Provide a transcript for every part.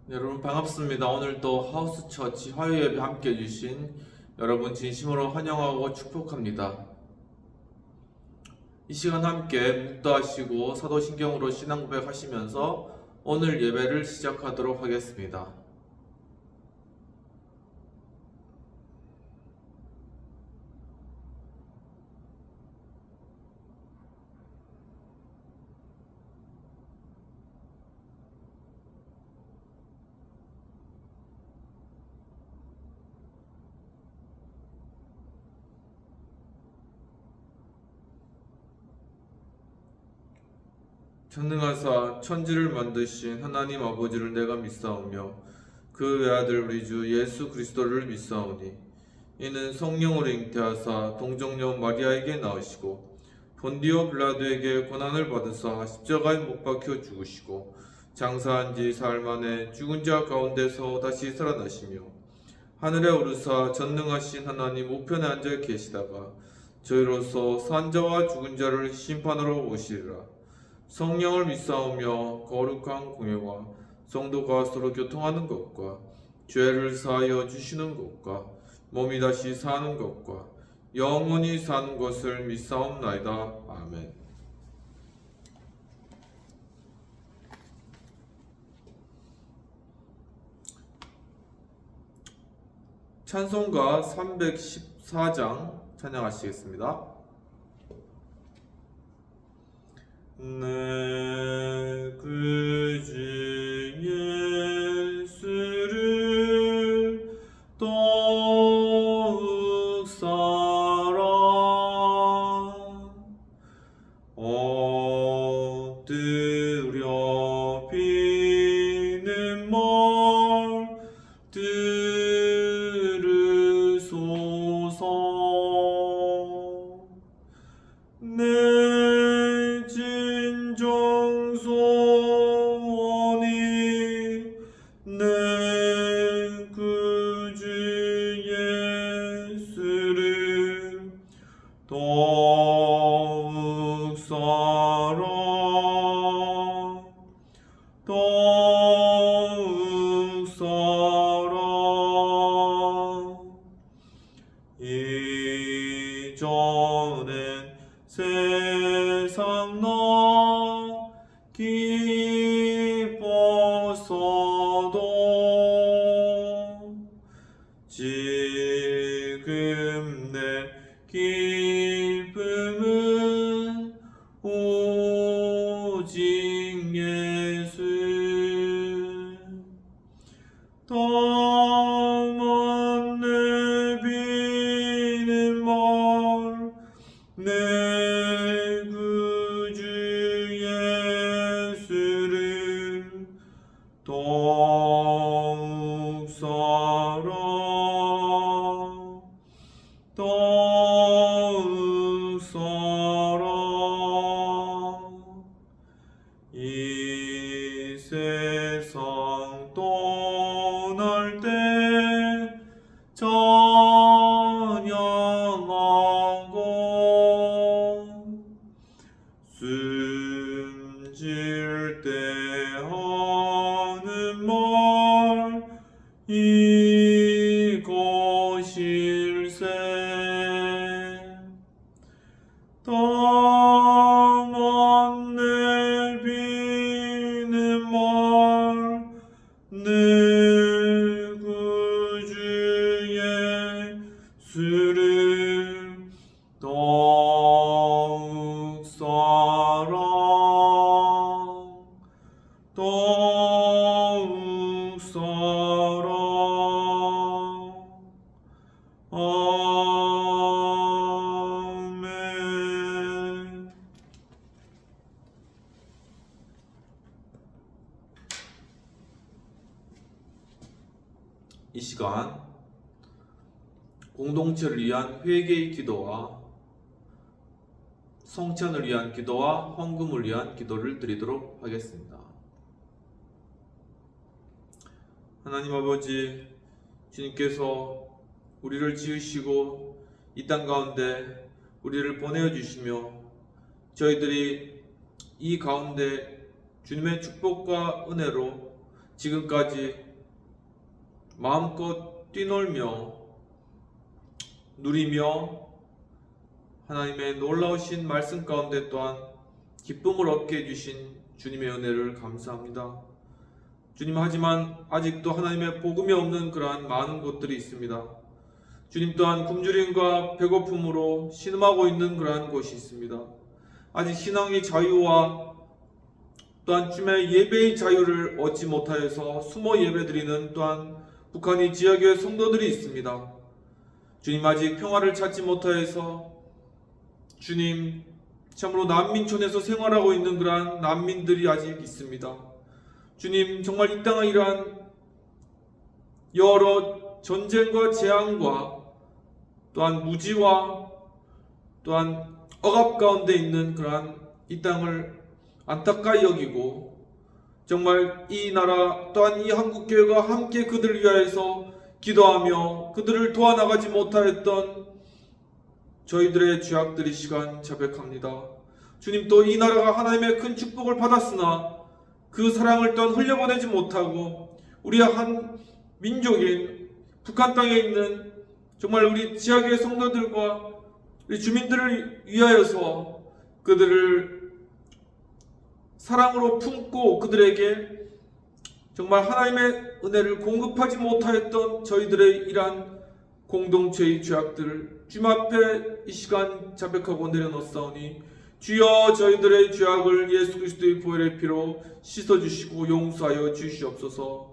네, 여러분 반갑습니다. 오늘도 하우스 처치 화요 예배 함께 해주신 여러분 진심으로 환영하고 축복합니다. 이 시간 함께 묵도하시고 사도신경으로 신앙 고백하시면서 오늘 예배를 시작하도록 하겠습니다. 전능하사 천지를 만드신 하나님 아버지를 내가 믿사오며 그 외아들 우리 주 예수 그리스도를 믿사오니 이는 성령으로 잉태하사 동정녀 마리아에게 낳으시고 본디오 빌라도에게 고난을 받으사 십자가에 못 박혀 죽으시고 장사한 지 사흘 만에 죽은 자 가운데서 다시 살아나시며 하늘에 오르사 전능하신 하나님 우편에 앉아 계시다가 저희로서 산 자와 죽은 자를 심판하러 오시리라. 성령을 믿사오며 거룩한 공예와 성도가 서로 교통하는 것과 죄를 사하여 주시는 것과 몸이 다시 사는 것과 영원히 사는 것을 믿사옵나이다. 아멘. 찬송가 314장 찬양하시겠습니다. 내 구주 예수를 더욱 사랑 엎드려 비는 말 들으소서. 내 진정 소원이 내 구주 예수를 더욱 사랑 더욱 사랑 이전엔 세상 나 기뻤어도 지금 내 기쁨은 오직 예수. 다만 내비는 말 내 구주 예수를 더욱 사랑 더욱 사랑 이 세상 떠날 때 찬양하고 숨질 때 하는 말 이것일세. 다만 내비는 말 내 구주 예수를 더욱 사랑 더욱 사랑. 아멘. 이 시간 공동체를 위한 회개의 기도와 성찬을 위한 기도와 헌금을 위한 기도를 드리도록 하겠습니다. 하나님 아버지, 주님께서 우리를 지으시고 이 땅 가운데 우리를 보내어 주시며 저희들이 이 가운데 주님의 축복과 은혜로 지금까지 마음껏 뛰놀며 누리며 하나님의 놀라우신 말씀 가운데 또한 기쁨을 얻게 해주신 주님의 은혜를 감사합니다. 주님, 하지만 아직도 하나님의 복음이 없는 그러한 많은 곳들이 있습니다. 주님, 또한 굶주림과 배고픔으로 신음하고 있는 그러한 곳이 있습니다. 아직 신앙의 자유와 또한 주님의 예배의 자유를 얻지 못하여서 숨어 예배드리는 또한 북한의 지역의 성도들이 있습니다. 주님, 아직 평화를 찾지 못하여서 주님, 참으로 난민촌에서 생활하고 있는 그러한 난민들이 아직 있습니다. 주님, 정말 이 땅의 이러한 여러 전쟁과 재앙과 또한 무지와 또한 억압 가운데 있는 그러한 이 땅을 안타까이 여기고 정말 이 나라 또한 이 한국교회가 함께 그들을 위하여서 기도하며 그들을 도와나가지 못하였던 저희들의 죄악들이 시간 자백합니다. 주님, 또 이 나라가 하나님의 큰 축복을 받았으나 그 사랑을 또한 흘려보내지 못하고 우리 한 민족인 북한 땅에 있는 정말 우리 지역의 성도들과 우리 주민들을 위하여서 그들을 사랑으로 품고 그들에게 정말 하나님의 은혜를 공급하지 못하였던 저희들의 이러한 공동체의 죄악들을 주님 앞에 이 시간 자백하고 내려놓사오니 주여, 저희들의 죄악을 예수 그리스도의 보혈의 피로 씻어주시고 용서하여 주시옵소서.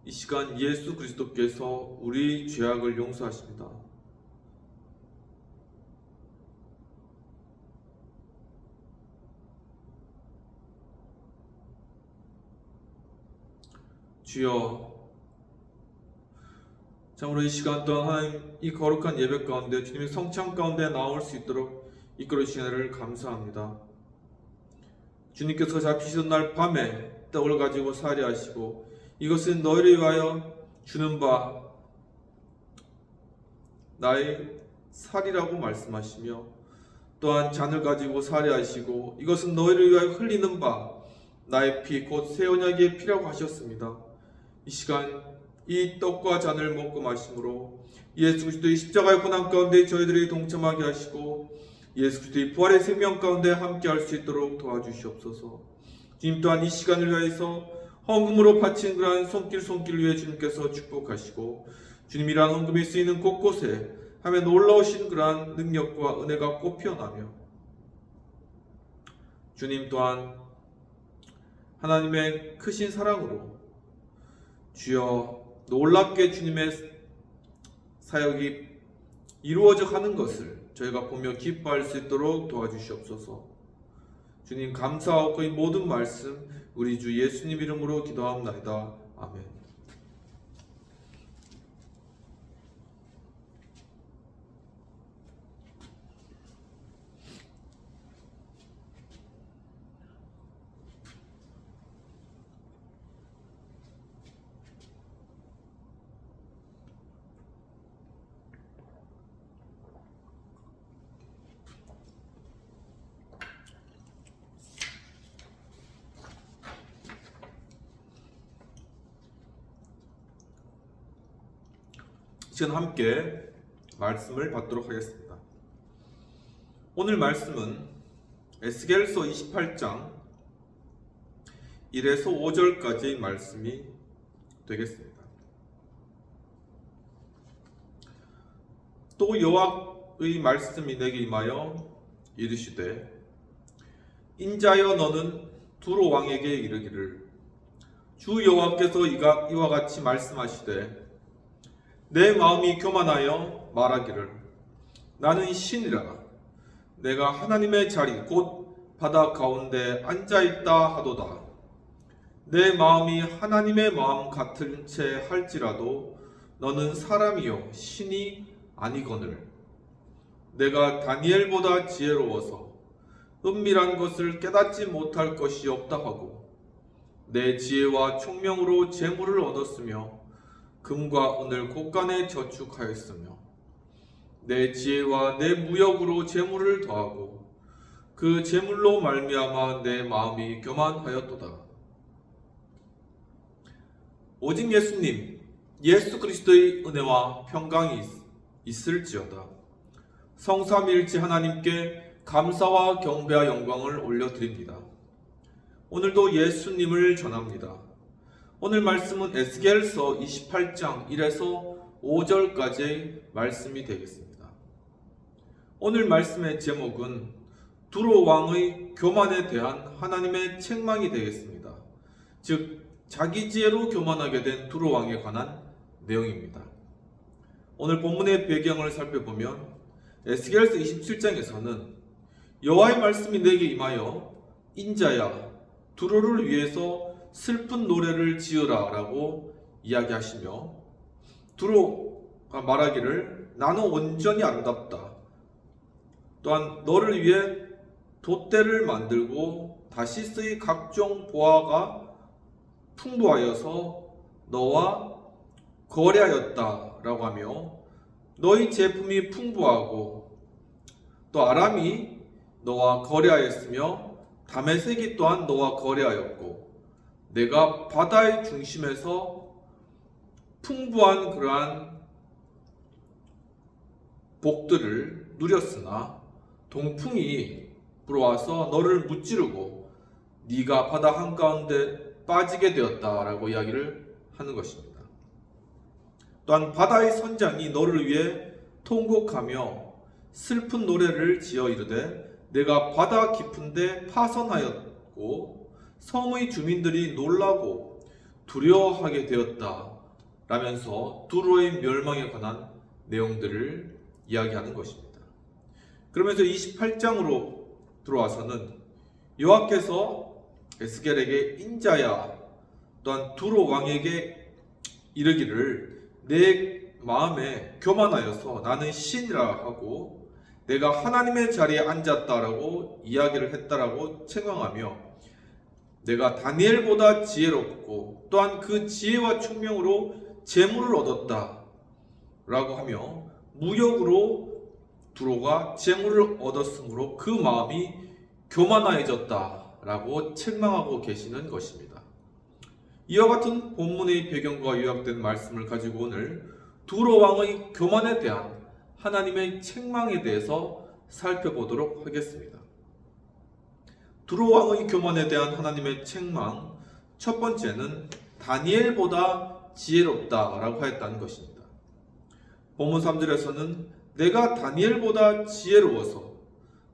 이 시간 예수 그리스도께서 우리 죄악을 용서하십니다. 주여, 참으로 이 시간 동안 하나님 이 거룩한 예배 가운데 주님의 성찬 가운데 나올 수 있도록 이끌어 주신 은혜를 감사합니다. 주님께서 잡히시던 날 밤에 떡을 가지고 살해하시고 이것은 너희를 위하여 주는 바 나의 살이라고 말씀하시며 또한 잔을 가지고 살해하시고 이것은 너희를 위하여 흘리는 바 나의 피 곧 새 언약의 피라고 하셨습니다. 이 시간 이 떡과 잔을 먹고 마심으로 예수 그리스도의 십자가의 고난 가운데 저희들이 동참하게 하시고 예수 그리스도의 부활의 생명 가운데 함께 할 수 있도록 도와주시옵소서. 주님, 또한 이 시간을 위하여서 헌금으로 바친 그러한 손길을 위해 주님께서 축복하시고 주님이란 헌금이 쓰이는 곳곳에 하며 놀라우신 그러한 능력과 은혜가 꽃피어나며 주님 또한 하나님의 크신 사랑으로 주여 놀랍게 주님의 사역이 이루어져 가는 것을 저희가 보며 기뻐할 수 있도록 도와주시옵소서. 주님, 감사하고 이 모든 말씀 우리 주 예수님 이름으로 기도합나이다. 아멘. 지금 함께 말씀을 받도록 하겠습니다. 오늘 말씀은 에스겔서 28장 1에서 5절까지의 말씀이 되겠습니다. 또 여호와의 말씀이 내게 임하여 이르시되 인자여 너는 두로 왕에게 이르기를 주 여호와께서 이와 같이 말씀하시되 내 마음이 교만하여 말하기를 나는 신이라 내가 하나님의 자리 곧 바다 가운데 앉아있다 하도다. 내 마음이 하나님의 마음 같은 채 할지라도 너는 사람이요 신이 아니거늘 내가 다니엘보다 지혜로워서 은밀한 것을 깨닫지 못할 것이 없다 하고 내 지혜와 총명으로 재물을 얻었으며 금과 은을 곳간에 저축하였으며 내 지혜와 내 무역으로 재물을 더하고 그 재물로 말미암아 내 마음이 교만하였도다. 오직 예수님, 예수 그리스도의 은혜와 평강이 있을지어다. 성삼위일체 하나님께 감사와 경배와 영광을 올려드립니다. 오늘도 예수님을 전합니다. 오늘 말씀은 에스겔서 28장 1에서 5절까지의 말씀이 되겠습니다. 오늘 말씀의 제목은 두로 왕의 교만에 대한 하나님의 책망이 되겠습니다. 즉 자기 지혜로 교만하게 된 두로 왕에 관한 내용입니다. 오늘 본문의 배경을 살펴보면 에스겔서 27장에서는 여호와의 말씀이 내게 임하여 인자야 두로를 위해서 슬픈 노래를 지으라 라고 이야기하시며 두로가 말하기를 나는 온전히 아름답다. 또한 너를 위해 돛대를 만들고 다시스의 각종 보화가 풍부하여서 너와 거래하였다 라고 하며 너희 제품이 풍부하고 또 아람이 너와 거래하였으며 다메섹이 또한 너와 거래하였고 내가 바다의 중심에서 풍부한 그러한 복들을 누렸으나 동풍이 불어와서 너를 무찌르고 네가 바다 한가운데 빠지게 되었다라고 이야기를 하는 것입니다. 또한 바다의 선장이 너를 위해 통곡하며 슬픈 노래를 지어 이르되 내가 바다 깊은데 파선하였고 섬의 주민들이 놀라고 두려워하게 되었다 라면서 두로의 멸망에 관한 내용들을 이야기하는 것입니다. 그러면서 28장으로 들어와서는 여호와께서 에스겔에게 인자야 또한 두로 왕에게 이르기를 내 마음에 교만하여서 나는 신이라 하고 내가 하나님의 자리에 앉았다라고 이야기를 했다라고 책망하며 내가 다니엘보다 지혜롭고 또한 그 지혜와 총명으로 재물을 얻었다 라고 하며 무역으로 두로가 재물을 얻었으므로 그 마음이 교만하여졌다 라고 책망하고 계시는 것입니다. 이와 같은 본문의 배경과 요약된 말씀을 가지고 오늘 두로 왕의 교만에 대한 하나님의 책망에 대해서 살펴보도록 하겠습니다. 두로 왕의 교만에 대한 하나님의 책망, 첫 번째는 다니엘보다 지혜롭다라고 하였다는 것입니다. 본문 3절에서는 내가 다니엘보다 지혜로워서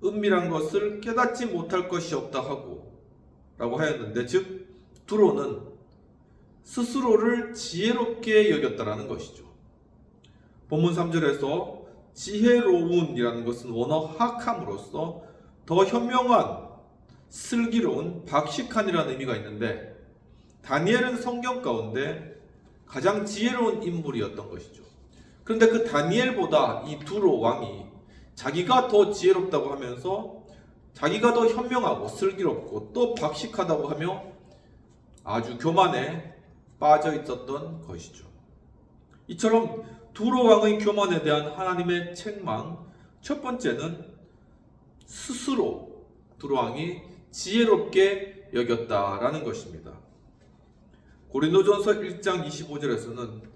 은밀한 것을 깨닫지 못할 것이 없다 하고 라고 하였는데 즉 두로는 스스로를 지혜롭게 여겼다라는 것이죠. 본문 3절에서 지혜로운이라는 것은 원어 학함으로써 더 현명한 슬기로운 박식한이라는 의미가 있는데 다니엘은 성경 가운데 가장 지혜로운 인물이었던 것이죠. 그런데 그 다니엘보다 이 두로 왕이 자기가 더 지혜롭다고 하면서 자기가 더 현명하고 슬기롭고 또 박식하다고 하며 아주 교만에 빠져 있었던 것이죠. 이처럼 두로 왕의 교만에 대한 하나님의 책망, 첫 번째는 스스로 두로 왕이 지혜롭게 여겼다라는 것입니다. 고린도전서 1장 25절에서는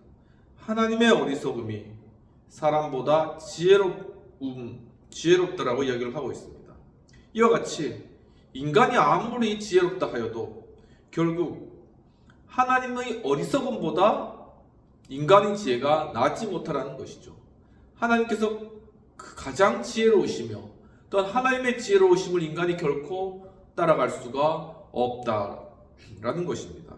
하나님의 어리석음이 사람보다 지혜롭다라고 이야기를 하고 있습니다. 이와 같이 인간이 아무리 지혜롭다 하여도 결국 하나님의 어리석음보다 인간의 지혜가 낫지 못하라는 것이죠. 하나님께서 가장 지혜로우시며 또한 하나님의 지혜로우심을 인간이 결코 따라갈 수가 없다라는 것입니다.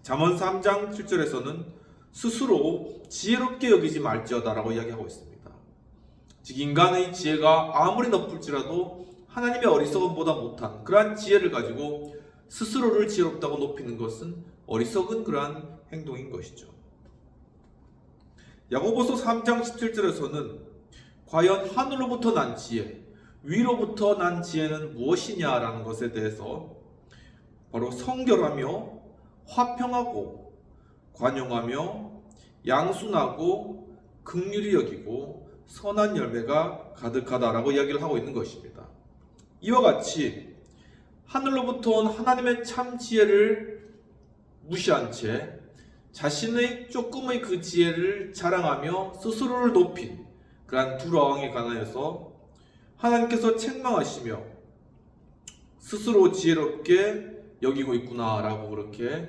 잠언 3장 7절에서는 스스로 지혜롭게 여기지 말지어다라고 이야기하고 있습니다. 즉 인간의 지혜가 아무리 높을지라도 하나님의 어리석음보다 못한 그러한 지혜를 가지고 스스로를 지혜롭다고 높이는 것은 어리석은 그러한 행동인 것이죠. 야고보서 3장 17절에서는 과연 하늘로부터 난 지혜, 위로부터 난 지혜는 무엇이냐라는 것에 대해서 바로 성결하며 화평하고 관용하며 양순하고 긍휼히 여기고 선한 열매가 가득하다라고 이야기를 하고 있는 것입니다. 이와 같이 하늘로부터 온 하나님의 참 지혜를 무시한 채 자신의 조금의 그 지혜를 자랑하며 스스로를 높인 그러한 두 왕에 관하여서 하나님께서 책망하시며 스스로 지혜롭게 여기고 있구나라고 그렇게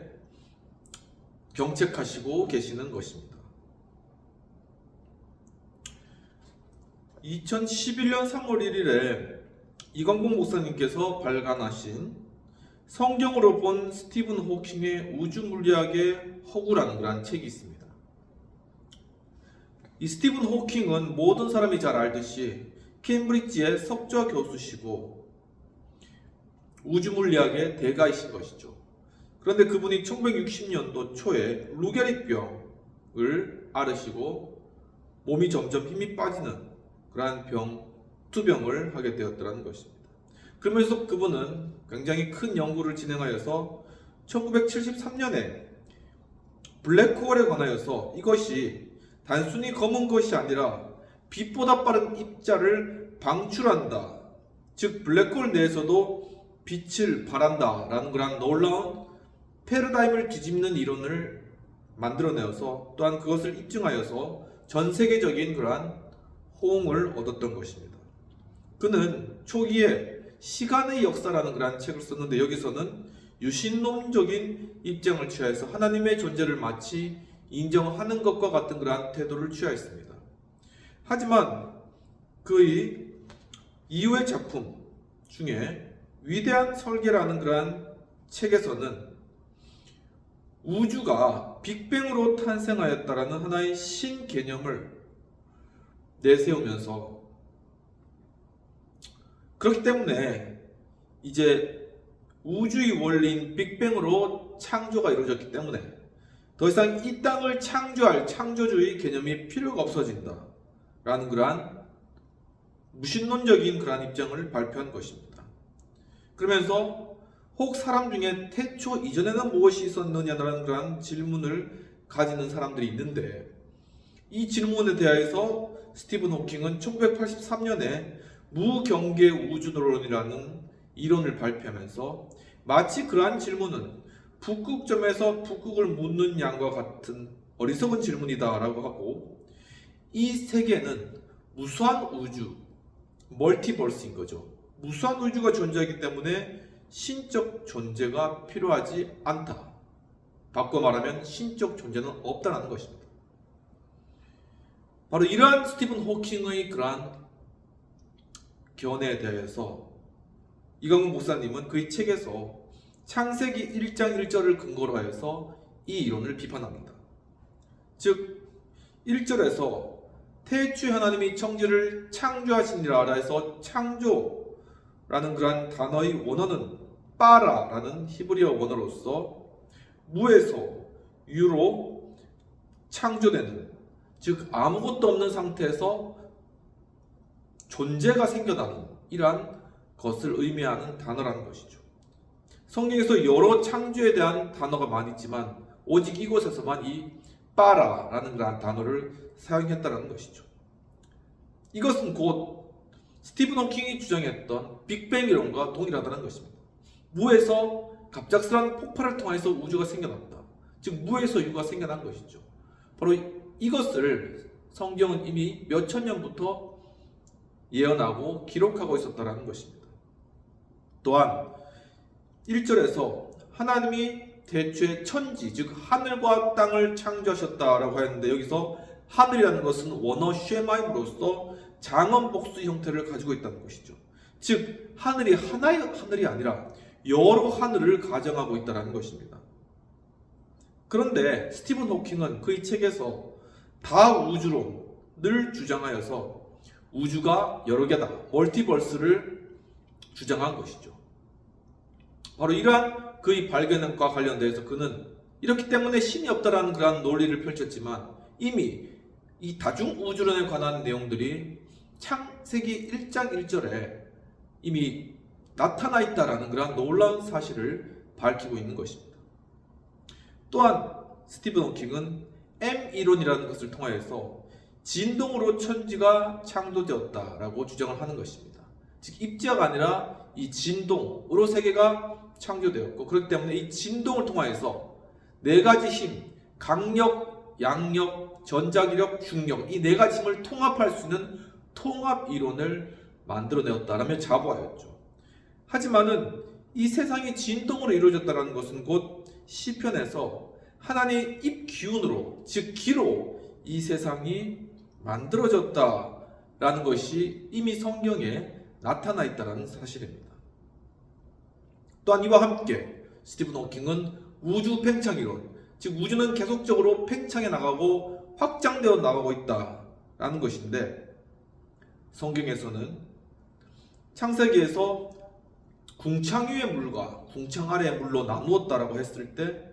경책하시고 계시는 것입니다. 2011년 3월 1일에 이광복 목사님께서 발간하신 성경으로 본 스티븐 호킹의 우주물리학의 허구라는 그런 책이 있습니다. 이 스티븐 호킹은 모든 사람이 잘 알듯이 케임브리지의 석좌 교수시고 우주물리학의 대가이신 것이죠. 그런데 그분이 1960년도 초에 루게릭병을 앓으시고 몸이 점점 힘이 빠지는 그러한 투병을 하게 되었다는 것입니다. 그러면서 그분은 굉장히 큰 연구를 진행하여서 1973년에 블랙홀에 관하여서 이것이 단순히 검은 것이 아니라 빛보다 빠른 입자를 방출한다. 즉 블랙홀 내에서도 빛을 발한다 라는 그런 놀라운 패러다임을 뒤집는 이론을 만들어내어서 또한 그것을 입증하여서 전 세계적인 그러한 호응을 얻었던 것입니다. 그는 초기에 시간의 역사라는 그런 책을 썼는데 여기서는 유신론적인 입장을 취하여서 하나님의 존재를 마치 인정하는 것과 같은 그러한 태도를 취하였습니다. 하지만 그의 이후의 작품 중에 위대한 설계라는 그러한 책에서는 우주가 빅뱅으로 탄생하였다라는 하나의 신개념을 내세우면서 그렇기 때문에 이제 우주의 원리인 빅뱅으로 창조가 이루어졌기 때문에 더 이상 이 땅을 창조할 창조주의 개념이 필요가 없어진다 라는 그러한 무신론적인 그러한 입장을 발표한 것입니다. 그러면서 혹 사람 중에 태초 이전에는 무엇이 있었느냐라는 그러한 질문을 가지는 사람들이 있는데 이 질문에 대하여서 스티븐 호킹은 1983년에 무경계 우주론이라는 이론을 발표하면서 마치 그러한 질문은 북극점에서 북극을 묻는 양과 같은 어리석은 질문이다 라고 하고 이 세계는 무수한 우주, 멀티버스인 거죠. 무수한 우주가 존재하기 때문에 신적 존재가 필요하지 않다. 바꿔 말하면 신적 존재는 없다는 것입니다. 바로 이러한 스티븐 호킹의 그러한 견해에 대해서 이광복 목사님은 그의 책에서 창세기 1장 1절을 근거로 하여서 이 이론을 비판합니다. 즉 1절에서 태초에 하나님이 천지를 창조하시니라 해서 창조라는 그러한 단어의 원어는 빠라라는 히브리어 원어로서 무에서 유로 창조되는, 즉 아무것도 없는 상태에서 존재가 생겨나는 이러한 것을 의미하는 단어라는 것이죠. 성경에서 여러 창조에 대한 단어가 많이 있지만 오직 이곳에서만 이 빠라라는 그러한 단어를 사용했다는 것이죠. 이것은 곧 스티븐 호킹이 주장했던 빅뱅 이론과 동일하다는 것입니다. 무에서 갑작스러운 폭발을 통해서 우주가 생겨났다. 즉 무에서 유가 생겨난 것이죠. 바로 이것을 성경은 이미 몇천 년부터 예언하고 기록하고 있었다는 것입니다. 또한 1절에서 하나님이 태초에 천지, 즉 하늘과 땅을 창조하셨다라고 하였는데 여기서 하늘이라는 것은 원어 쉐마임으로서 장엄복수 형태를 가지고 있다는 것이죠. 즉 하늘이 하나의 하늘이 아니라 여러 하늘을 가정하고 있다는 것입니다. 그런데 스티븐 호킹은 그의 책에서 다우주론을 주장하여서 우주가 여러 개다, 멀티버스를 주장한 것이죠. 바로 이러한 그의 발견과 관련돼서 그는 이렇기 때문에 신이 없다라는 그러한 논리를 펼쳤지만 이미 이 다중우주론에 관한 내용들이 창세기 1장 1절에 이미 나타나 있다라는 그러한 놀라운 사실을 밝히고 있는 것입니다. 또한 스티븐 호킹은 M 이론이라는 것을 통하여서 진동으로 천지가 창조되었다라고 주장을 하는 것입니다. 즉 입지가 아니라 이 진동으로 세계가 창조되었고, 그렇기 때문에 이 진동을 통하여서 네 가지 힘, 강력, 양력, 전자기력, 중력, 이 네 가지 힘을 통합할 수 있는 통합 이론을 만들어내었다라며 자부하였죠. 하지만은 이 세상이 진동으로 이루어졌다는 것은 곧 시편에서 하나님의 입 기운으로, 즉 기로 이 세상이 만들어졌다라는 것이 이미 성경에 나타나 있다는 사실입니다. 또한 이와 함께 스티븐 호킹은 우주 팽창이론, 즉 우주는 계속적으로 팽창해 나가고 확장되어 나가고 있다라는 것인데, 성경에서는 창세기에서 궁창 위의 물과 궁창 아래의 물로 나누었다라고 했을 때,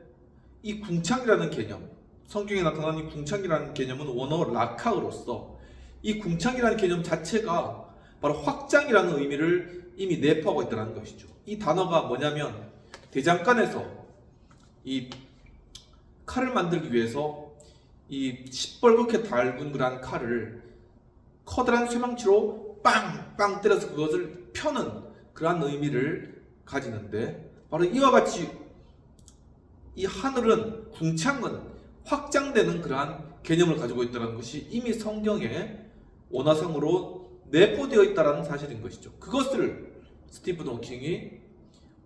이 궁창이라는 개념, 성경에 나타난 이 궁창이라는 개념은 원어 라카으로서 이 궁창이라는 개념 자체가 바로 확장이라는 의미를 이미 내포하고 있다는 것이죠. 이 단어가 뭐냐면, 대장간에서 이 칼을 만들기 위해서 이 시뻘겋게 달군 그런 칼을 커다란 쇠망치로 빵빵 때려서 그것을 펴는 그러한 의미를 가지는데, 바로 이와 같이 이 하늘은, 궁창은 확장되는 그러한 개념을 가지고 있다는 것이 이미 성경에 원어성으로 내포되어 있다는 사실인 것이죠. 그것을 스티븐 호킹이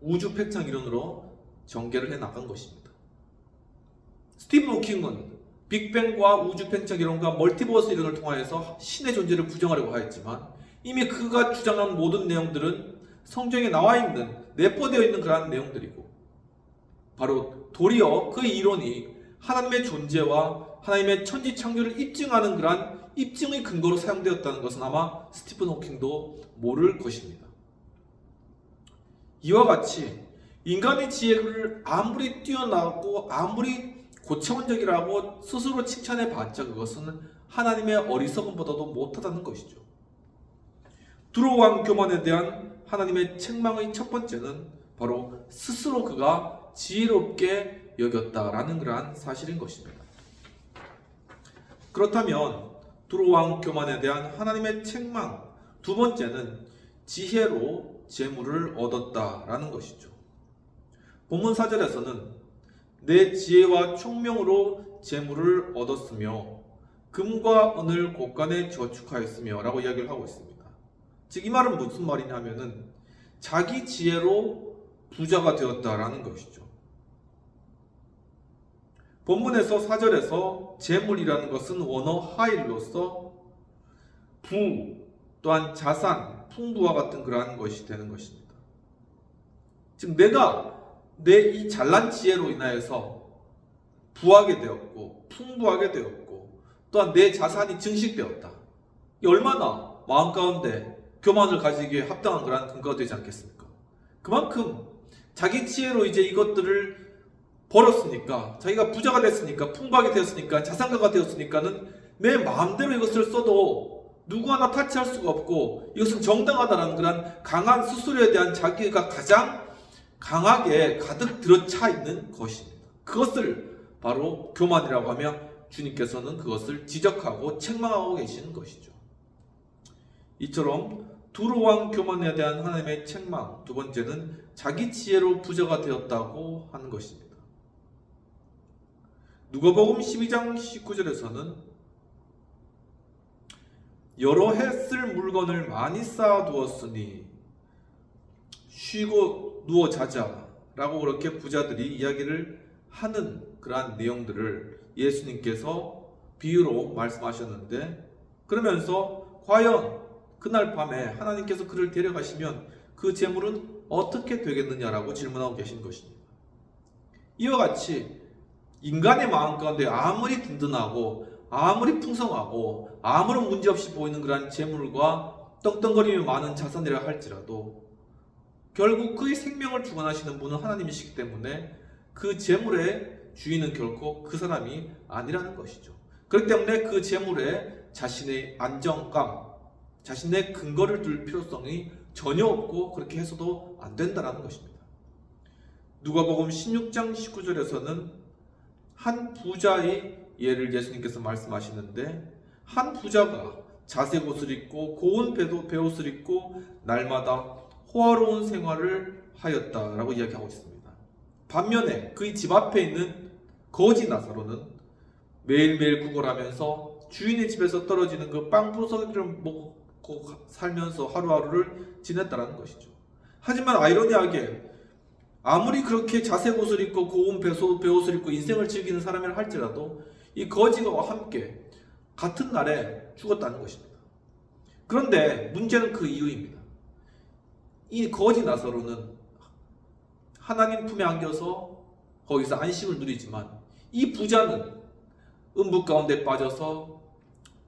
우주 팽창 이론으로 전개를 해 나간 것입니다. 스티븐 호킹은 빅뱅과 우주 팽창 이론과 멀티버스 이론을 통하여서 신의 존재를 부정하려고 하였지만, 이미 그가 주장한 모든 내용들은 성경에 나와 있는, 내포되어 있는 그러한 내용들이고, 바로 도리어 그 이론이 하나님의 존재와 하나님의 천지 창조를 입증하는 그러한 입증의 근거로 사용되었다는 것은 아마 스티븐 호킹도 모를 것입니다. 이와 같이 인간의 지혜를 아무리 뛰어나고 아무리 고차원적이라고 스스로 칭찬해봤자 그것은 하나님의 어리석음보다도 못하다는 것이죠. 두로왕 교만에 대한 하나님의 책망의 첫 번째는 바로 스스로 그가 지혜롭게 여겼다라는 그러한 사실인 것입니다. 그렇다면 두로왕 교만에 대한 하나님의 책망 두 번째는 지혜로 재물을 얻었다라는 것이죠. 본문 4절에서는 내 지혜와 총명으로 재물을 얻었으며 금과 은을 곳간에 저축하였으며 라고 이야기를 하고 있습니다. 즉 이 말은 무슨 말이냐면은 자기 지혜로 부자가 되었다라는 것이죠. 본문에서 4절에서 재물이라는 것은 원어 하일로서 부 또한 자산, 풍부와 같은 그러한 것이 되는 것입니다. 즉 내가 내 이 잘난 지혜로 인하여서 부하게 되었고 풍부하게 되었고 또한 내 자산이 증식되었다. 이 얼마나 마음 가운데 교만을 가지기에 합당한 그러한 근거가 되지 않겠습니까? 그만큼 자기 지혜로 이제 이것들을 벌었으니까, 자기가 부자가 됐으니까, 풍부하게 되었으니까, 자산가가 되었으니까는 내 마음대로 이것을 써도 누구 하나 타치할 수가 없고 이것은 정당하다는 그런 강한 스스로에 대한 자기가 가장 강하게 가득 들어차 있는 것입니다. 그것을 바로 교만이라고 하며 주님께서는 그것을 지적하고 책망하고 계시는 것이죠. 이처럼 두로왕 교만에 대한 하나님의 책망 두 번째는 자기 지혜로 부자가 되었다고 하는 것입니다. 누가복음 12장 19절에서는 여러 해 쓸 물건을 많이 쌓아두었으니 쉬고 누워 자자 라고 그렇게 부자들이 이야기를 하는 그러한 내용들을 예수님께서 비유로 말씀하셨는데, 그러면서 과연 그날 밤에 하나님께서 그를 데려가시면 그 재물은 어떻게 되겠느냐라고 질문하고 계신 것입니다. 이와 같이 인간의 마음 가운데 아무리 든든하고 아무리 풍성하고 아무런 문제없이 보이는 그러한 재물과 떵떵거리며 많은 자산이라 할지라도 결국 그의 생명을 주관하시는 분은 하나님이시기 때문에 그 재물의 주인은 결코 그 사람이 아니라는 것이죠. 그렇기 때문에 그 재물에 자신의 안정감, 자신의 근거를 둘 필요성이 전혀 없고 그렇게 해서도 안 된다는 것입니다. 누가복음 16장 19절에서는 한 부자의 예를 예수님께서 말씀하시는데, 한 부자가 자색 옷을 입고 고운 베옷을 입고 날마다 호화로운 생활을 하였다라고 이야기하고 있습니다. 반면에 그의 집 앞에 있는 거지 나사로는 매일매일 구걸하면서 주인의 집에서 떨어지는 그 빵 부서기를 먹고 살면서 하루하루를 지냈다는 것이죠. 하지만 아이러니하게 아무리 그렇게 자색 옷을 입고 고운 베옷을 입고 인생을 즐기는 사람이라 할지라도 이 거지와 함께 같은 날에 죽었다는 것입니다. 그런데 문제는 그 이유입니다. 이 거지 나사로는 하나님 품에 안겨서 거기서 안식을 누리지만 이 부자는 음부 가운데 빠져서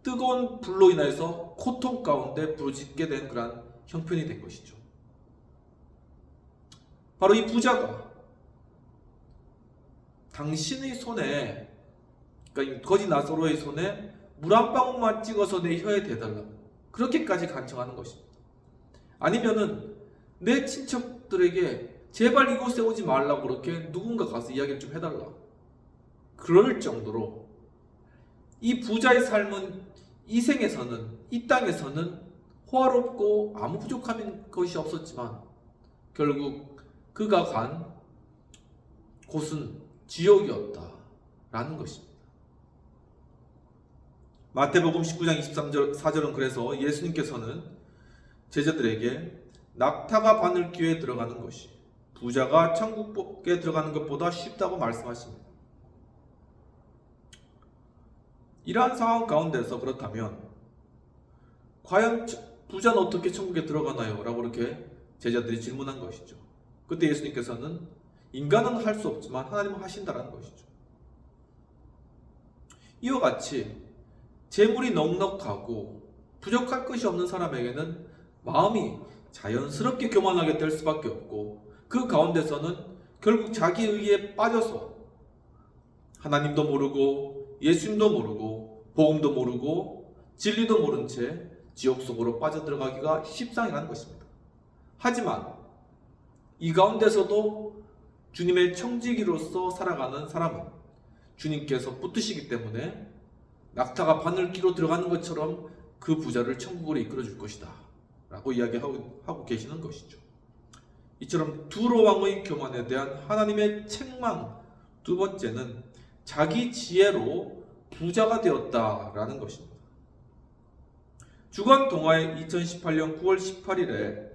뜨거운 불로 인해서 고통 가운데 부르짖게 된 그런 형편이 된 것이죠. 바로 이 부자가 당신의 손에, 그러니까 이 거지 나사로의 손에 물 한 방울만 찍어서 내 혀에 대달라고 그렇게까지 간청하는 것입니다. 아니면은 내 친척들에게 제발 이곳에 오지 말라고 그렇게 누군가 가서 이야기를 좀 해달라. 그럴 정도로 이 부자의 삶은 이 생에서는, 이 땅에서는 호화롭고 아무 부족한 것이 없었지만 결국 그가 간 곳은 지옥이었다라는 것입니다. 마태복음 19장 23절 그래서 예수님께서는 제자들에게 낙타가 바늘귀에 들어가는 것이 부자가 천국에 들어가는 것보다 쉽다고 말씀하십니다. 이러한 상황 가운데서 그렇다면 과연 부자는 어떻게 천국에 들어가나요? 라고 이렇게 제자들이 질문한 것이죠. 그때 예수님께서는 인간은 할 수 없지만 하나님은 하신다라는 것이죠. 이와 같이 재물이 넉넉하고 부족할 것이 없는 사람에게는 마음이 자연스럽게 교만하게 될 수밖에 없고 그 가운데서는 결국 자기 의에 빠져서 하나님도 모르고 예수님도 모르고 복음도 모르고 진리도 모른 채 지옥 속으로 빠져들어가기가 십상이라는 것입니다. 하지만 이 가운데서도 주님의 청지기로서 살아가는 사람은 주님께서 붙드시기 때문에 낙타가 바늘귀로 들어가는 것처럼 그 부자를 천국으로 이끌어 줄 것이다 라고 이야기하고 계시는 것이죠. 이처럼 두로 왕의 교만에 대한 하나님의 책망, 두 번째는 자기 지혜로 부자가 되었다라는 것입니다. 주간 동아의 2018년 9월 18일에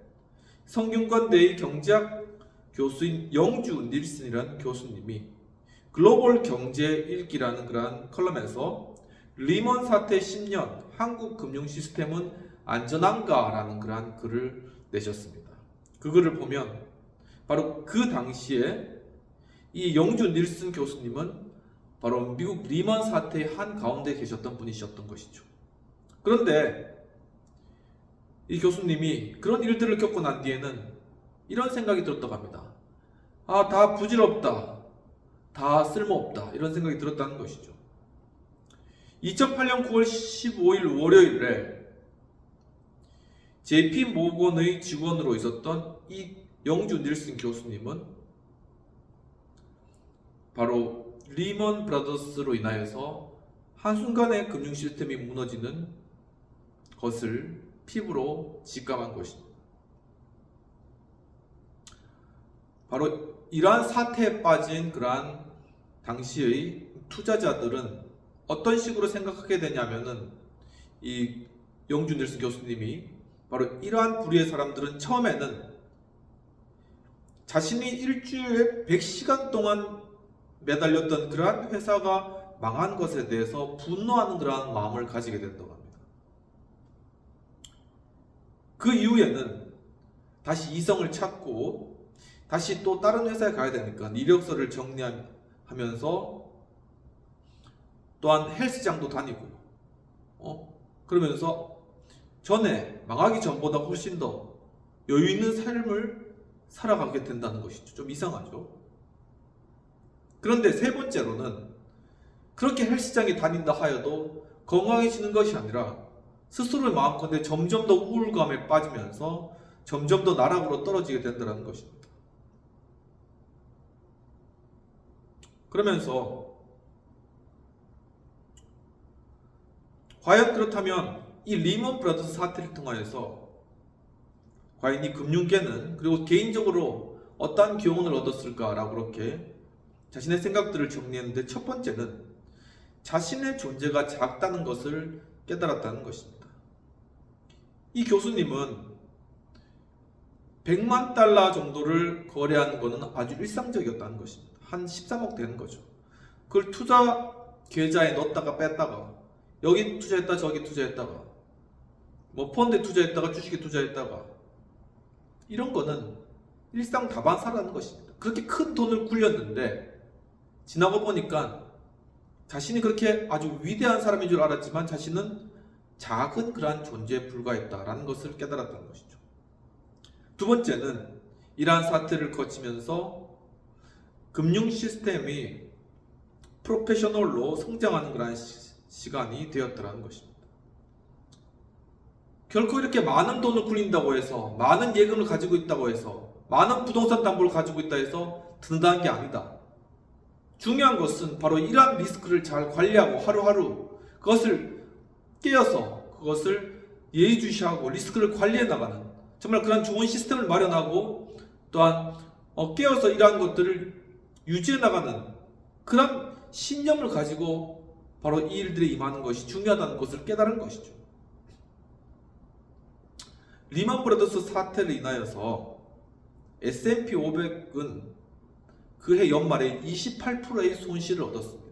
성균관대의 경제학 교수인 영주 닐슨이라는 교수님이 글로벌 경제 읽기라는 그러한 컬럼에서 리먼 사태 10년 한국 금융 시스템은 안전한가라는 그러한 글을 내셨습니다. 그 글을 보면 바로 그 당시에 이 영주 닐슨 교수님은 바로 미국 리먼 사태의 한 가운데 계셨던 분이셨던 것이죠. 그런데 이 교수님이 그런 일들을 겪고 난 뒤에는 이런 생각이 들었다고 합니다. 아, 다 부질없다. 다 쓸모없다. 이런 생각이 들었다는 것이죠. 2008년 9월 15일 월요일에 JP 모건의 직원으로 있었던 이 영주 닐슨 교수님은 바로 리먼 브라더스로 인하여서 한순간에 금융 시스템이 무너지는 것을 피부로 직감한 것입니다. 바로 이러한 사태에 빠진 그러한 당시의 투자자들은 어떤 식으로 생각하게 되냐면은 이 영주 닐슨 교수님이 바로 이러한 부류의 사람들은 처음에는 자신이 일주일에 100시간 동안 매달렸던 그러한 회사가 망한 것에 대해서 분노하는 그러한 마음을 가지게 된다고 합니다. 그 이후에는 다시 이성을 찾고 다시 또 다른 회사에 가야 되니까 이력서를 정리하면서 또한 헬스장도 다니고 그러면서 전에 망하기 전보다 훨씬 더 여유 있는 삶을 살아가게 된다는 것이죠. 좀 이상하죠. 그런데 세 번째로는 그렇게 헬스장에 다닌다 하여도 건강해지는 것이 아니라 스스로의 마음컨대 점점 더 우울감에 빠지면서 점점 더 나락으로 떨어지게 된다는 것입니다. 그러면서 과연 그렇다면 이 리먼 브라더스 사태를 통하여서 과연 이 금융계는 그리고 개인적으로 어떠한 교훈을 얻었을까라고 그렇게 자신의 생각들을 정리했는데, 첫 번째는 자신의 존재가 작다는 것을 깨달았다는 것입니다. 이 교수님은 100만 달러 정도를 거래하는 것은 아주 일상적이었다는 것입니다. 한 13억 되는 거죠. 그걸 투자 계좌에 넣었다가 뺐다가, 여기 투자했다 저기 투자했다가, 뭐 펀드에 투자했다가 주식에 투자했다가, 이런 거는 일상 다반사라는 것입니다. 그렇게 큰 돈을 굴렸는데 지나고 보니까 자신이 그렇게 아주 위대한 사람인 줄 알았지만 자신은 작은 그러한 존재에 불과했다라는 것을 깨달았다는 것이죠. 두 번째는 이러한 사태를 거치면서 금융 시스템이 프로페셔널로 성장하는 그러한 시간이 되었더라는 것입니다. 결코 이렇게 많은 돈을 굴린다고 해서, 많은 예금을 가지고 있다고 해서, 많은 부동산 담보를 가지고 있다 해서 든다는 게 아니다. 중요한 것은 바로 이러한 리스크를 잘 관리하고 하루하루 그것을 깨어서 그것을 예의주시하고 리스크를 관리해 나가는, 정말 그런 좋은 시스템을 마련하고 또한 깨어서 이러한 것들을 유지해 나가는 그런 신념을 가지고 바로 이 일들에 임하는 것이 중요하다는 것을 깨달은 것이죠. 리먼 브라더스 사태를 인하여서 S&P 500은 그해 연말에 28%의 손실을 얻었습니다.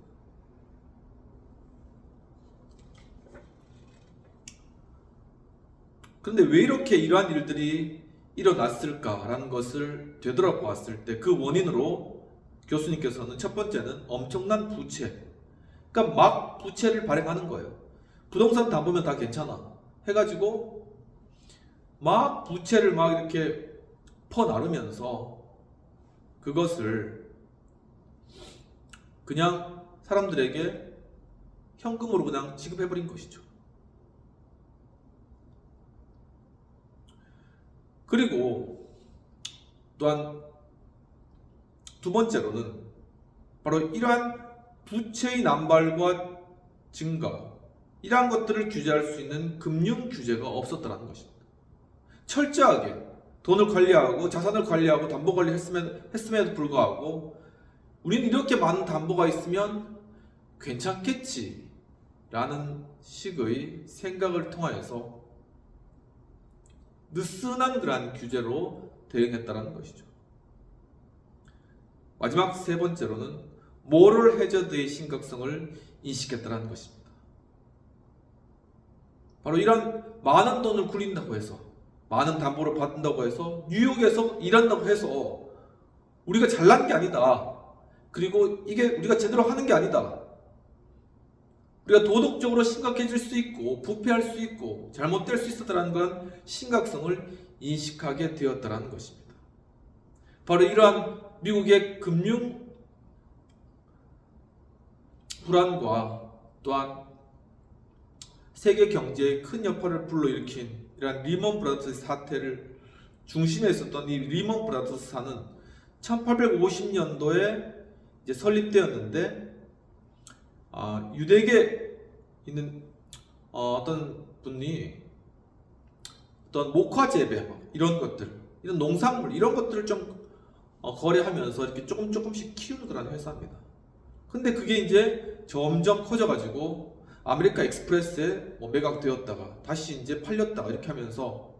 그런데 왜 이렇게 이러한 일들이 일어났을까라는 것을 되돌아보았을 때 그 원인으로 교수님께서는 첫 번째는 엄청난 부채, 그러니까 막 부채를 발행하는 거예요. 부동산 담보면 다 괜찮아 해가지고 막 부채를 막 이렇게 퍼나르면서 그것을 그냥 사람들에게 현금으로 그냥 지급해버린 것이죠. 그리고 또한 두 번째로는 바로 이러한 부채의 남발과 증가, 이러한 것들을 규제할 수 있는 금융 규제가 없었다는 것입니다. 철저하게 돈을 관리하고 자산을 관리하고 담보 관리했음에도 불구하고 우리는 이렇게 많은 담보가 있으면 괜찮겠지 라는 식의 생각을 통하여서 느슨한 그러한 규제로 대응했다는 것이죠. 마지막 세 번째로는 모럴 해저드의 심각성을 인식했다는 것입니다. 바로 이런 많은 돈을 굴린다고 해서, 많은 담보를 받는다고 해서, 뉴욕에서 일한다고 해서 우리가 잘난 게 아니다. 그리고 이게 우리가 제대로 하는 게 아니다. 우리가 도덕적으로 심각해질 수 있고 부패할 수 있고 잘못될 수 있었다는 그런 심각성을 인식하게 되었다는 것입니다. 바로 이러한 미국의 금융 불안과 또한 세계 경제에 큰 여파를 불러일으킨 이러한 리먼 브라더스 사태를 중심에 있었던 이 리먼 브라더스사는 1850년도에 이제 설립되었는데, 유대계에 있는 어떤 분이 어떤 목화 재배 이런 것들, 이런 농산물 이런 것들을 좀 거래하면서 이렇게 조금씩 키우는 그런 회사입니다. 근데 그게 이제 점점 커져가지고 아메리카 익스프레스에 매각되었다가 다시 이제 팔렸다가 이렇게 하면서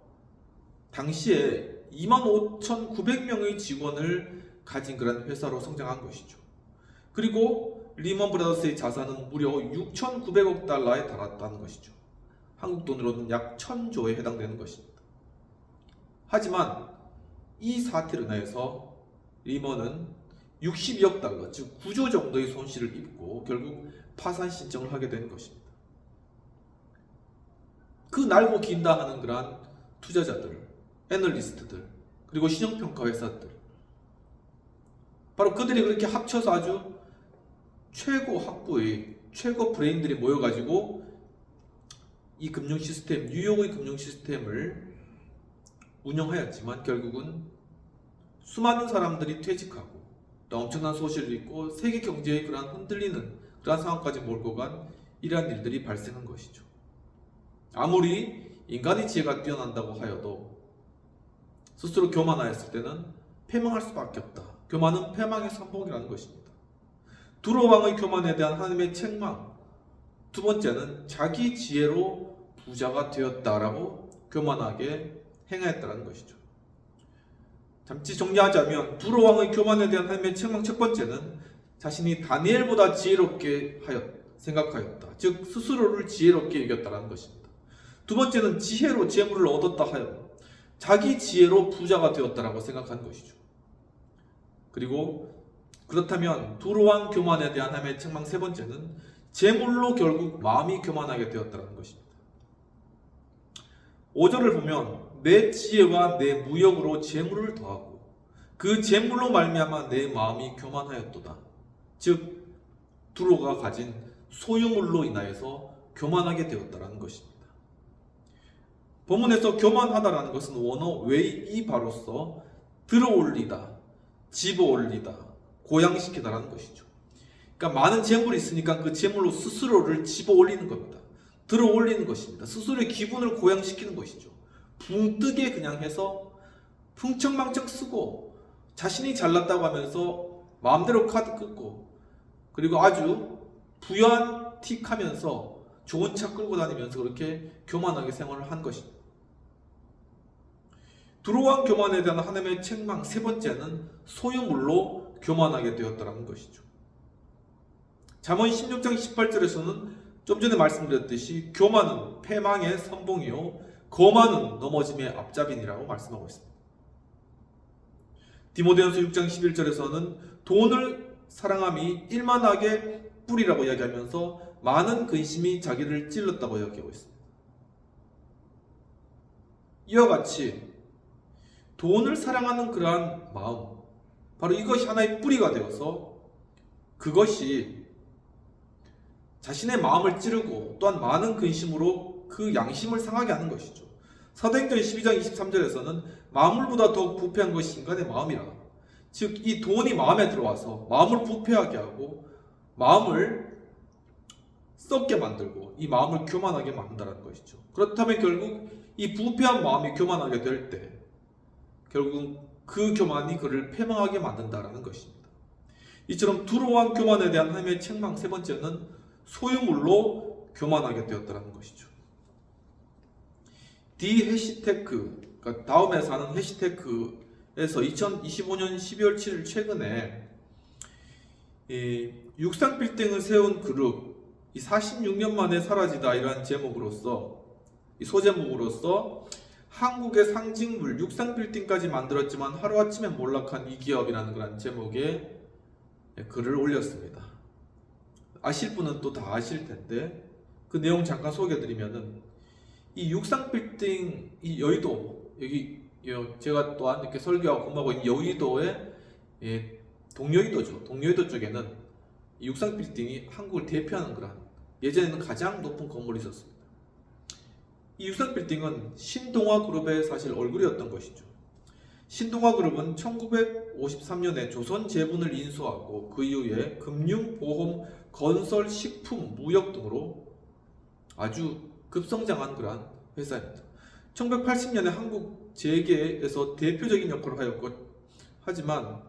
당시에 25,900명의 직원을 가진 그런 회사로 성장한 것이죠. 그리고 리먼 브라더스의 자산은 무려 6,900억 달러에 달았다는 것이죠. 한국 돈으로는 약 1,000조에 해당되는 것입니다. 하지만 이 사태로 인해서 리먼은 62억 달러, 즉 9조 정도의 손실을 입고 결국 파산 신청을 하게 된 것입니다. 그 날고 긴다 하는 그러한 투자자들, 애널리스트들, 그리고 신용평가 회사들, 바로 그들이 그렇게 합쳐서 아주 최고 학부의 최고 브레인들이 모여가지고 이 금융 시스템, 뉴욕의 금융 시스템을 운영하였지만 결국은 수많은 사람들이 퇴직하고 또 엄청난 소실을 입고 세계 경제의 그러한 흔들리는 그러한 상황까지 몰고 간 이러한 일들이 발생한 것이죠. 아무리 인간의 지혜가 뛰어난다고 하여도 스스로 교만하였을 때는 패망할 수밖에 없다. 교만은 패망의 선봉이라는 것입니다. 두로 왕의 교만에 대한 하나님의 책망. 두 번째는 자기 지혜로 부자가 되었다라고 교만하게 행하였다는 것이죠. 잠시 정리하자면 두로 왕의 교만에 대한 하나님의 책망 첫 번째는 자신이 다니엘보다 지혜롭게 생각하였다. 즉 스스로를 지혜롭게 여겼다는 것입니다. 두 번째는 지혜로 재물을 얻었다 하여 자기 지혜로 부자가 되었다라고 생각한 것이죠. 그리고 그렇다면 두로 왕 교만에 대한 하나님의 책망 세 번째는 재물로 결국 마음이 교만하게 되었다는 것입니다. 5절을 보면 내 지혜와 내 무역으로 재물을 더하고 그 재물로 말미암아 내 마음이 교만하였도다. 즉 두로가 가진 소유물로 인하여서 교만하게 되었다는 것입니다. 본문에서 교만하다라는 것은 원어 웨이바로서 들어올리다, 집어올리다, 고양시키다라는 것이죠. 그러니까 많은 재물이 있으니까 그 재물로 스스로를 집어올리는 겁니다. 들어올리는 것입니다. 스스로의 기분을 고양시키는 것이죠. 붕 뜨게 그냥 해서 풍청망청 쓰고 자신이 잘났다고 하면서 마음대로 카드 끊고 그리고 아주 부유한 틱 하면서 좋은 차 끌고 다니면서 그렇게 교만하게 생활을 한 것입니다. 두로왕 교만에 대한 하나님의 책망 세 번째는 소유물로 교만하게 되었다는 것이죠. 잠언 16장 18절에서는 좀 전에 말씀드렸듯이 교만은 패망의 선봉이요 거만은 넘어짐의 앞잡이니라고 말씀하고 있습니다. 디모데전서 6장 11절에서는 돈을 사랑함이 일만하게 뿌리라고 이야기하면서 많은 근심이 자기를 찔렀다고 이야기하고 있습니다. 이와 같이 돈을 사랑하는 그러한 마음, 바로 이것이 하나의 뿌리가 되어서 그것이 자신의 마음을 찌르고 또한 많은 근심으로 그 양심을 상하게 하는 것이죠. 사도행전 12장 23절에서는 마물보다 더욱 부패한 것이 인간의 마음이라. 즉 이 돈이 마음에 들어와서 마음을 부패하게 하고 마음을 썩게 만들고 이 마음을 교만하게 만든다는 것이죠. 그렇다면 결국 이 부패한 마음이 교만하게 될 때 결국 그 교만이 그를 패망하게 만든다는 것입니다. 이처럼 두로왕 교만에 대한 하나님의 책망 세 번째는 소유물로 교만하게 되었다는 것이죠. D 해시테크, 그러니까 다음에 사는 해시테크에서 2025년 12월 7일 최근에 이 육상 빌딩을 세운 그룹, 이 46년 만에 사라지다 이러한 제목으로서 이 소제목으로서 한국의 상징물 육상 빌딩까지 만들었지만 하루아침에 몰락한 이 기업이라는 그런 제목의 글을 올렸습니다. 아실 분은 또 다 아실 텐데 그 내용 잠깐 소개해드리면은 이 육상 빌딩 이 여의도 여기 제가 또한 이렇게 설교하고 공부하고 있는 여의도의 동여의도죠. 동여의도 쪽에는 이 육상 빌딩이 한국을 대표하는 그런 예전에는 가장 높은 건물이 있었습니다. 이 육상 빌딩은 신동아 그룹의 사실 얼굴이었던 것이죠. 신동아 그룹은 1953년에 조선 제분을 인수하고 그 이후에 금융, 보험, 건설, 식품, 무역 등으로 아주 급성장한 그러한 회사입니다. 1980년에 한국 재계에서 대표적인 역할을 하였고 하지만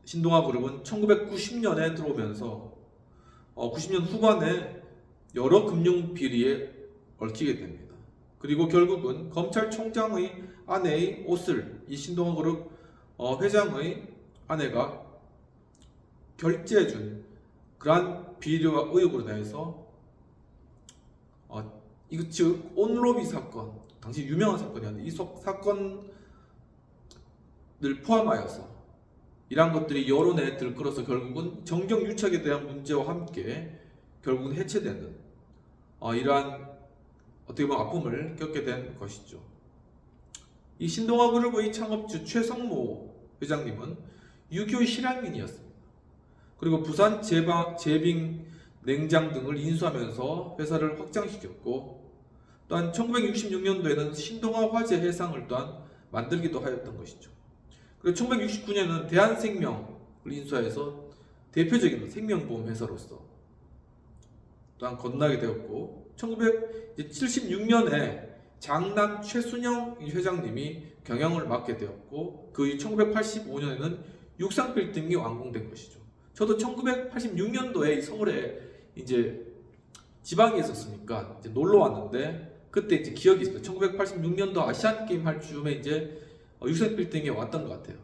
신동아 그룹은 1990년에 들어오면서 90년 후반에 여러 금융 비리에 얽히게 됩니다. 그리고 결국은 검찰총장의 아내의 옷을 이 신동아 그룹 회장의 아내가 결제해준 그러한 비리와 의혹으로 인해서 이거 즉 온로비 사건, 당시 유명한 사건이었는데 이 사건을 포함하여서 이러한 것들이 여론에 들끓어서 결국은 정경유착에 대한 문제와 함께 결국은 해체되는 이러한 어떻게 보면 아픔을 겪게 된 것이죠. 이 신동아 그룹의 창업주 최성모 회장님은 유교 실향민이었습니다. 그리고 부산 제빙 냉장 등을 인수하면서 회사를 확장시켰고 또한 1966년도에는 신동아 화재 해상을 또한 만들기도 하였던 것이죠. 그리고 1969년에는 대한생명을 인수해서 대표적인 생명보험 회사로서 또한 거듭나게 되었고 1976년에 장남 최순영 회장님이 경영을 맡게 되었고 그 1985년에는 육상빌딩이 완공된 것이죠. 저도 1986년도에 서울에 이제 지방에 있었으니까 이제 놀러 왔는데 그때 이제 기억이 있어요. 1986년도 아시안 게임 할 즈음에 이제 육상빌딩에 왔던 것 같아요.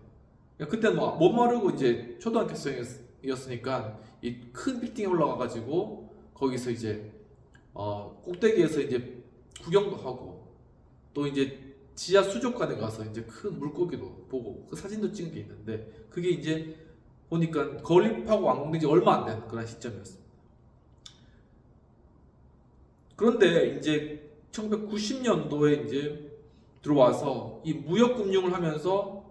그때 뭐 못 마르고 이제 초등학교생이었으니까 이 큰 빌딩에 올라가가지고 거기서 이제 꼭대기에서 이제 구경도 하고 또 이제 지하 수족관에 가서 이제 큰 물고기도 보고 그 사진도 찍은 게 있는데 그게 이제 보니까 건립하고 완공된 지 얼마 안 된 그런 시점이었습니다. 그런데 이제 1990년도에 이제 들어와서 이 무역금융을 하면서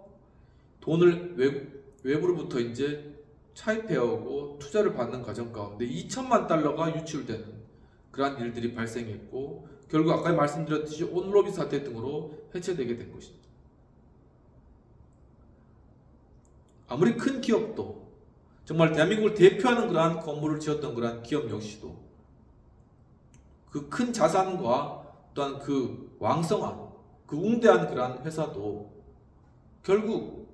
돈을 외부로부터 이제 차입해오고 투자를 받는 과정 가운데 2천만 달러가 유출되는 그러한 일들이 발생했고 결국 아까 말씀드렸듯이 온로비 사태 등으로 해체되게 된 것입니다. 아무리 큰 기업도 정말 대한민국을 대표하는 그러한 건물을 지었던 그러한 기업 역시도 그 큰 자산과 또한 그 왕성한 그 웅대한 그러한 회사도 결국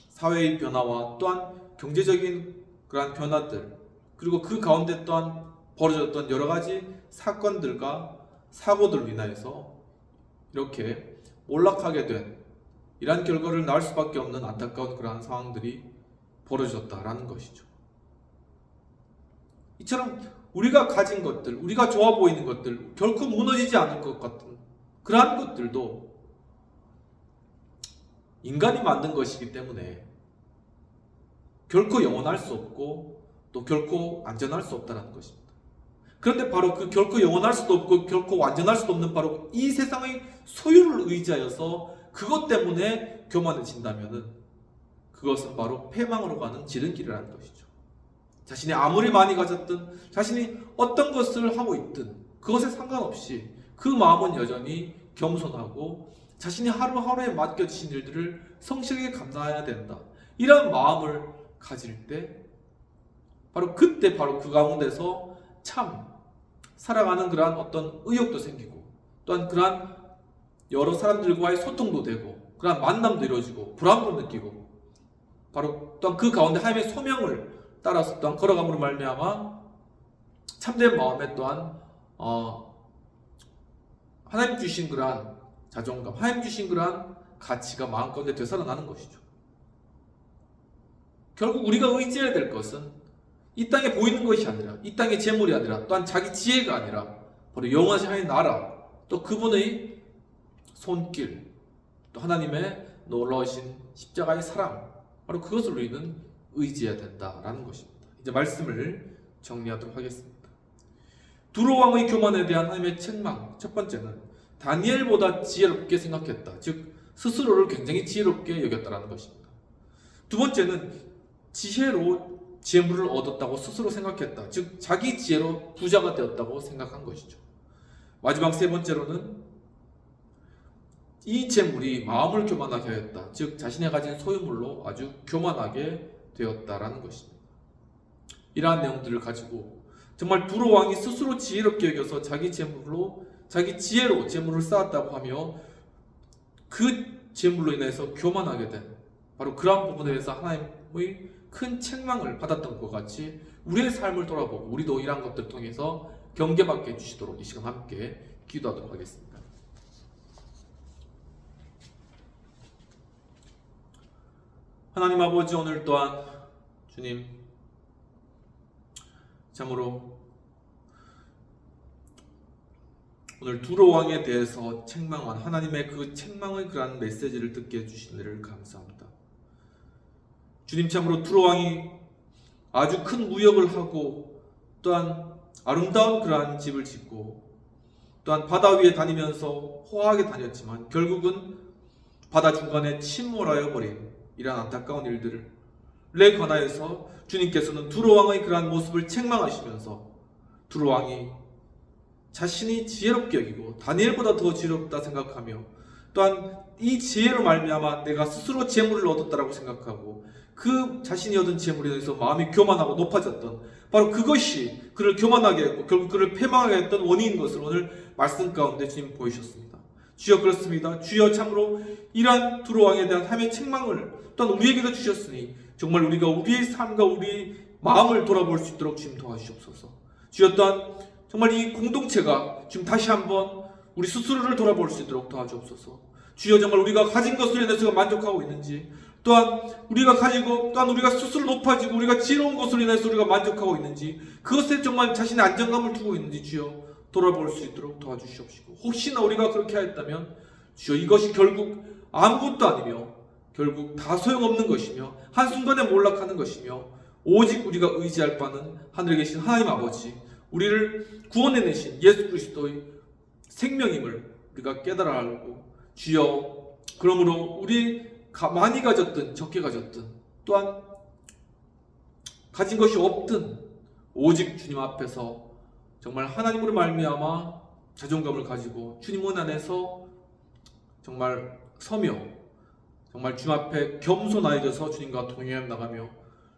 사회의 변화와 또한 경제적인 그러한 변화들 그리고 그 가운데 또한 벌어졌던 여러 가지 사건들과 사고들로 인하여서 이렇게 몰락하게 된 이러한 결과를 낳을 수밖에 없는 안타까운 그러한 상황들이 벌어졌다라는 것이죠. 이처럼 우리가 가진 것들, 우리가 좋아 보이는 것들, 결코 무너지지 않을 것 같은 그러한 것들도 인간이 만든 것이기 때문에 결코 영원할 수 없고 또 결코 안전할 수 없다는 것입니다. 그런데 바로 그 결코 영원할 수도 없고 결코 완전할 수도 없는 바로 이 세상의 소유를 의지하여서 그것 때문에 교만해진다면은 그것은 바로 패망으로 가는 지름길이라는 것이죠. 자신이 아무리 많이 가졌든 자신이 어떤 것을 하고 있든 그것에 상관없이 그 마음은 여전히 겸손하고 자신이 하루하루에 맡겨지신 일들을 성실하게 감당해야 된다. 이런 마음을 가질 때 바로 그때 바로 그 가운데서 참 살아가는 그러한 어떤 의욕도 생기고 또한 그러한 여러 사람들과의 소통도 되고 그러한 만남도 이루어지고 보람도 느끼고 바로 또한 그 가운데 하나님의 소명을 따라서 또한 걸어감으로 말미암아 참된 마음에 또한 하나님 주신 그러한 자존감, 하나님 주신 그러한 가치가 마음가운데 되살아나는 것이죠. 결국 우리가 의지해야 될 것은 이 땅에 보이는 것이 아니라 이 땅의 재물이 아니라 또한 자기 지혜가 아니라 바로 영원하신 하나님의 나라 또 그분의 손길 또 하나님의 놀라우신 십자가의 사랑 바로 그것을 우리는 의지해야 된다라는 것입니다. 이제 말씀을 정리하도록 하겠습니다. 두로 왕의 교만에 대한 하나님의 책망 첫 번째는 다니엘보다 지혜롭게 생각했다. 즉 스스로를 굉장히 지혜롭게 여겼다라는 것입니다. 두 번째는 지혜로 재물을 얻었다고 스스로 생각했다. 즉 자기 지혜로 부자가 되었다고 생각한 것이죠. 마지막 세 번째로는 이 재물이 마음을 교만하게 하였다. 즉 자신이 가진 소유물로 아주 교만하게 되었다라는 것입니다. 이러한 내용들을 가지고 정말 두로 왕이 스스로 지혜롭게 여겨서 자기 재물로 자기 지혜로 재물을 쌓았다고 하며 그 재물로 인해서 교만하게 된 바로 그러한 부분에 대해서 하나님의 큰 책망을 받았던 것 같이 우리의 삶을 돌아보고 우리도 이러한 것들을 통해서 경계받게 해주시도록 이 시간 함께 기도하도록 하겠습니다. 하나님 아버지, 오늘 또한 주님 참으로 오늘 두로 왕에 대해서 책망한 하나님의 그 책망의 그러한 메시지를 듣게 해주신 일을 감사합니다. 주님, 참으로 두로 왕이 아주 큰 무역을 하고 또한 아름다운 그러한 집을 짓고 또한 바다 위에 다니면서 호화하게 다녔지만 결국은 바다 중간에 침몰하여 버린 이러한 안타까운 일들을 관하여서 주님께서는 두로 왕의 그러한 모습을 책망하시면서 두로 왕이 자신이 지혜롭게 여기고 다니엘보다 더 지혜롭다 생각하며 또한 이 지혜로 말미암아 내가 스스로 재물을 얻었다라고 생각하고 그 자신이 얻은 재물에 대해서 마음이 교만하고 높아졌던 바로 그것이 그를 교만하게 했고 결국 그를 패망하게 했던 원인인 것을 오늘 말씀 가운데 주님 보이셨습니다. 주여 그렇습니다. 주여 참으로 이러한 두로왕에 대한 하나님의 책망을 또한 우리에게도 주셨으니 정말 우리가 우리의 삶과 우리의 마음을 돌아볼 수 있도록 주님 도와주시옵소서. 주여 또한 정말 이 공동체가 지금 다시 한번 우리 스스로를 돌아볼 수 있도록 도와주옵소서. 주여 정말 우리가 가진 것으로 인해서 만족하고 있는지, 또한 우리가 가지고 또한 우리가 스스로 높아지고 우리가 지혜로운 것으로 인해서 우리가 만족하고 있는지, 그것에 정말 자신의 안정감을 두고 있는지 주여 돌아볼 수 있도록 도와주시옵시고, 혹시나 우리가 그렇게 하였다면 주여 이것이 결국 아무것도 아니며 결국 다 소용없는 것이며 한순간에 몰락하는 것이며 오직 우리가 의지할 바는 하늘에 계신 하나님 아버지, 우리를 구원해내신 예수 그리스도의 생명임을 우리가 깨달아야 하고, 주여 그러므로 우리 많이 가졌든 적게 가졌든 또한 가진 것이 없든 오직 주님 앞에서 정말 하나님으로 말미암아 자존감을 가지고 주님 은 안에서 정말 서며 정말 주님 앞에 겸손하여져서 주님과 동행해 나가며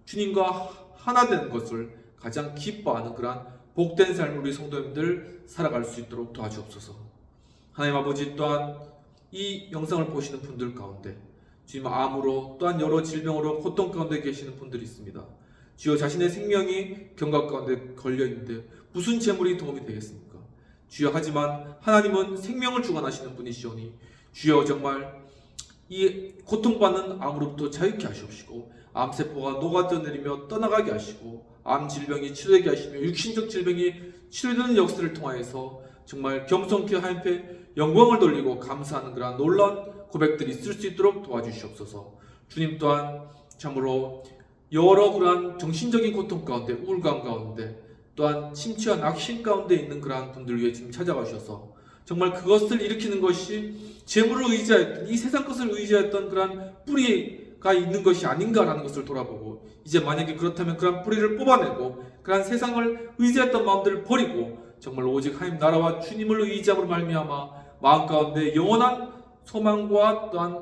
주님과 하나 되는 것을 가장 기뻐하는 그러한 복된 삶을 우리 성도님들 살아갈 수 있도록 도와주옵소서. 하나님 아버지, 또한 이 영상을 보시는 분들 가운데 주님 암으로 또한 여러 질병으로 고통 가운데 계시는 분들이 있습니다. 주여 자신의 생명이 경각 가운데 걸려있는데 무슨 재물이 도움이 되겠습니까? 주여 하지만 하나님은 생명을 주관하시는 분이시오니 주여 정말 이 고통받는 암으로부터 자유케 하시옵시고 암세포가 녹아내리며 떠나가게 하시고 암 질병이 치료되게 하시며 육신적 질병이 치료되는 역사를 통하여서 정말 겸손케 하나님께 영광을 돌리고 감사하는 그러한 놀라운 고백들이 있을 수 있도록 도와주시옵소서. 주님 또한 참으로 여러 그러한 정신적인 고통 가운데, 우울감 가운데, 또한 심취한 악심 가운데 있는 그러한 분들 위해 지금 찾아가셔서 정말 그것을 일으키는 것이 재물을 의지하였던, 이 세상 것을 의지하였던 그러한 뿌리가 있는 것이 아닌가라는 것을 돌아보고, 이제 만약에 그렇다면 그러한 뿌리를 뽑아내고 그러한 세상을 의지했던 마음들을 버리고 정말 오직 하나님 나라와 주님을 의지함으로 말미암아 마음 가운데 영원한 소망과 또한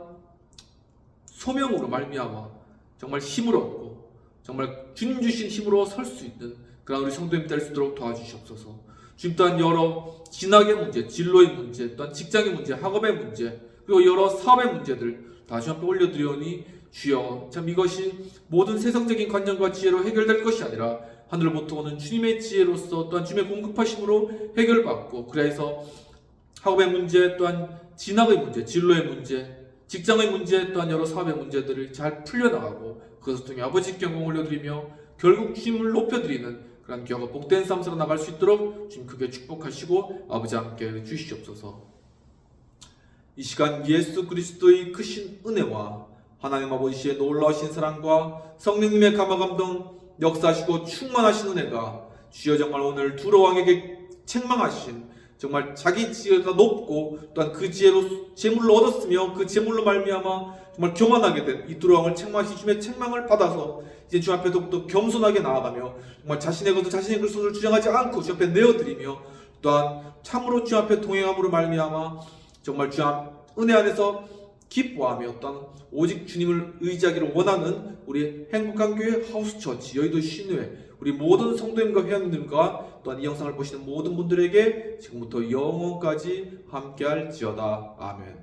소명으로 말미암아 정말 힘을 얻고 정말 주님 주신 힘으로 설 수 있는 그런 우리 성도님 될 수 있도록 도와주시옵소서. 주님 또한 여러 진학의 문제, 진로의 문제, 또한 직장의 문제, 학업의 문제, 그리고 여러 사업의 문제들 다 주님 앞에 올려드리오니 주여 참 이것이 모든 세상적인 관점과 지혜로 해결될 것이 아니라 하늘로부터 오는 주님의 지혜로서 또한 주님의 공급하심으로 해결받고, 그래서 학업의 문제, 또한 진학의 문제, 진로의 문제, 직장의 문제, 또한 여러 사업의 문제들을 잘 풀려나가고 그것을 통해 아버지께 영광을 올려드리며 결국 주님을 높여드리는 그런 귀하고 복된 삶 살아 나갈 수 있도록 주님 크게 축복하시고 아버지 함께 해주시옵소서. 이 시간 예수 그리스도의 크신 은혜와 하나님 아버지의 놀라우신 사랑과 성령님의 감화감동 역사하시고 충만하신 은혜가 주여 정말 오늘 두로왕에게 책망하신 정말 자기 지혜가 높고 또한 그 지혜로 재물로 얻었으며 그 재물로 말미암아 정말 교만하게 된 이 두로왕을 책망하신 주님의 책망을 받아서 이제 주 앞에 더욱더 겸손하게 나아가며 정말 자신의 것을 자신의 것을 주장하지 않고 주 앞에 내어드리며 또한 참으로 주 앞에 동행함으로 말미암아 정말 주 앞 은혜 안에서 기뻐하며 또한 오직 주님을 의지하기를 원하는 우리 행복한 교회 하우스처치 여의도 신우회 우리 모든 성도님과 회원님들과 또한 이 영상을 보시는 모든 분들에게 지금부터 영원까지 함께할지어다. 아멘.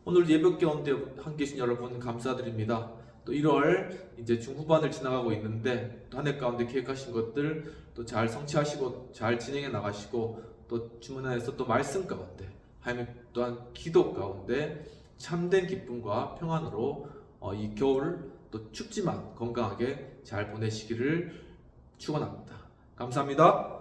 오늘 예배 가운데 함께 계신 여러분 감사드립니다. 또 1월 이제 중후반을 지나가고 있는데 또 한 해 가운데 계획하신 것들 또 잘 성취하시고 잘 진행해 나가시고 또 주문 안에서 또 말씀 가운데 하나님 또한 기도 가운데 참된 기쁨과 평안으로 이 겨울 또 춥지만 건강하게 잘 보내시기를 축원합니다. 감사합니다.